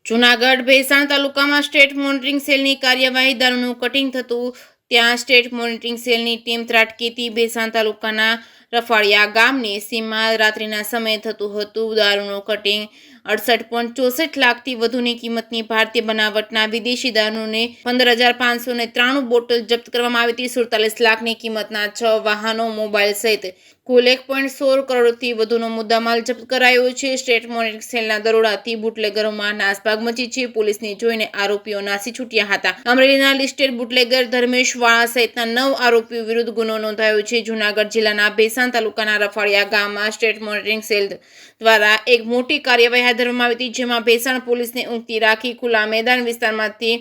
જૂનાગઢ ભેસાણ તાલુકામાં state monitoring સેલની કાર્યવાહી દારૂનું કટિંગ થતું ત્યાં સ્ટેટ મોનિટરિંગ સેલની ટીમ ત્રાટકીથી ભેસાણ તાલુકાના રફાળિયા ગામની સીમમાં રાત્રિના સમયે થતું હતું દારૂનું કટિંગ 68.64 લાખથી વધુની કિંમતની ભારતીય બનાવટના વિદેશી દારૂને 15,593 બોટલ જપ્ત કરવામાં આવી હતી। 47 લાખની કિંમતના 6 વાહનો મોબાઈલ સહિત કુલ 1.16 કરોડથી વધુનો મુદ્દામાલ જપ્ત કરાયો છે। સ્ટેટ મોનિટરિંગ સેલના દરોડાથી બુટલેગરોમાં નાસભાગ મચી છે। પોલીસને જોઈને આરોપીઓ નાસી છૂટ્યા હતા। અમરેલીના લિસ્ટેડ બુટલેગર ધર્મેશ વાળા સહિતના 9 આરોપીઓ વિરુદ્ધ ગુનો નોંધાયો છે। જૂનાગઢ જિલ્લાના ભેસાણ તાલુકાના રફાળિયા ગામમાં સ્ટેટ મોનિટરિંગ સેલ દ્વારા એક મોટી કાર્યવાહી હાથ ધરવામાં આવી હતી, જેમાં ભેસાણ પોલીસને ઊંઘતી રાખી ખુલ્લા મેદાન વિસ્તારમાંથી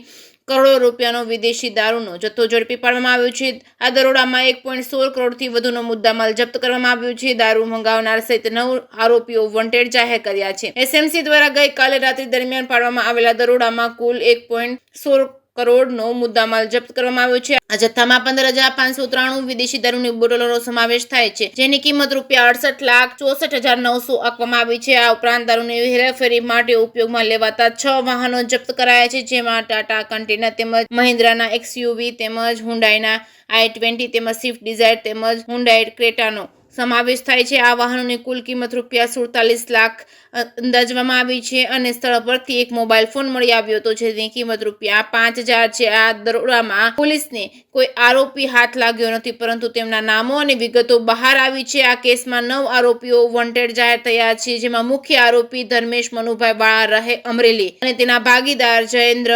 કરોડો રૂપિયાનો વિદેશી દારૂનો જથ્થો ઝડપી પાડવામાં આવ્યો છે। આ દરોડામાં 1.16 કરોડથી વધુનો મુદ્દામાલ જપ્ત કરવામાં આવ્યો છે। દારૂ મંગાવનાર સહિત 9 આરોપીઓ વોન્ટેડ જાહેર કર્યા છે। એસએમસી દ્વારા ગઈકાલે રાત્રિ દરમિયાન પાડવામાં આવેલા દરોડામાં કુલ 1.16 કરોડનો મુદ્દામાલ જપ્ત કરવામાં આવ્યો છે। આ જથ્થામાં 15,593 વિદેશી દારૂની બોટલોનો સમાવેશ થાય છે, જેની કિંમત રૂપિયા 68,64,900 આંકવામાં આવી છે। આ ઉપરાંત દારૂની હેરાફેરી માટે ઉપયોગમાં લેવાતા 6 વાહનો જપ્ત કરાયા છે, જેમાં ટાટા કન્ટેનર તેમજ મહિન્દ્રાના એક્સયુવી તેમજ હુન્ડાઈના i20 તેમજ સ્વિફ્ટ ડિઝાયર તેમજ હુન્ડાઈ ક્રેટાનો સમાવેશ થાય છે। આ વાહનોની કુલ કિંમત રૂપિયા 47 લાખ અંદાજવામાં આવી છે અને સ્થળ પરથી એક મોબાઈલ ફોન મળી આવ્યો હતો, જેની કિંમત રૂપિયા 5,000 છે। આ દરોડામાં પોલીસને કોઈ આરોપી હાથ લાગ્યો નથી, પરંતુ તેમના નામો અને વિગતો બહાર આવી છે। આ કેસમાં 9 આરોપીઓ વોન્ટેડ જાહેર થયા છે, જેમાં મુખ્ય આરોપી ધર્મેશ મનુભાઈ વાળા રહે અમરેલી અને તેના ભાગીદાર જયેન્દ્ર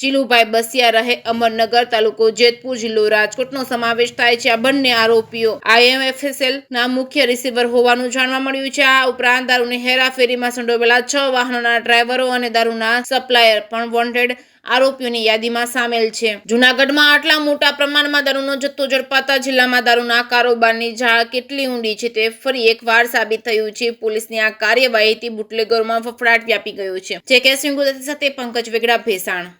જીલુભાઈ બસિયા રહે અમરનગર, તાલુકો જેતપુર, જિલ્લો રાજકોટનો સમાવેશ થાય છે। આ બંને આરોપીઓ IMFSL ના મુખ્ય રિસીવર હોવાનું જાણવા મળ્યું છે। આ ઉપરાંત દારૂની હેરાફેરીમાં સંડોવાયેલા 6 વાહનોના ડ્રાઈવરો અને દારૂના સપ્લાયર પણ વોન્ટેડ આરોપીઓની યાદીમાં સામેલ છે। જૂનાગઢમાં આટલા મોટા પ્રમાણમાં દારૂનો જથ્થો ઝડપાતા જિલ્લામાં દારૂના કારોબારની જાળ કેટલી ઊંડી છે તે ફરી એકવાર સાબિત થયું છે। પોલીસની આ કાર્યવાહીથી બુટલેગરોમાં ફફડાટ વ્યાપી ગયો છે। જે કેસ ગુજરાતી સાથે પંકજ વેગડા, ભેસાણ।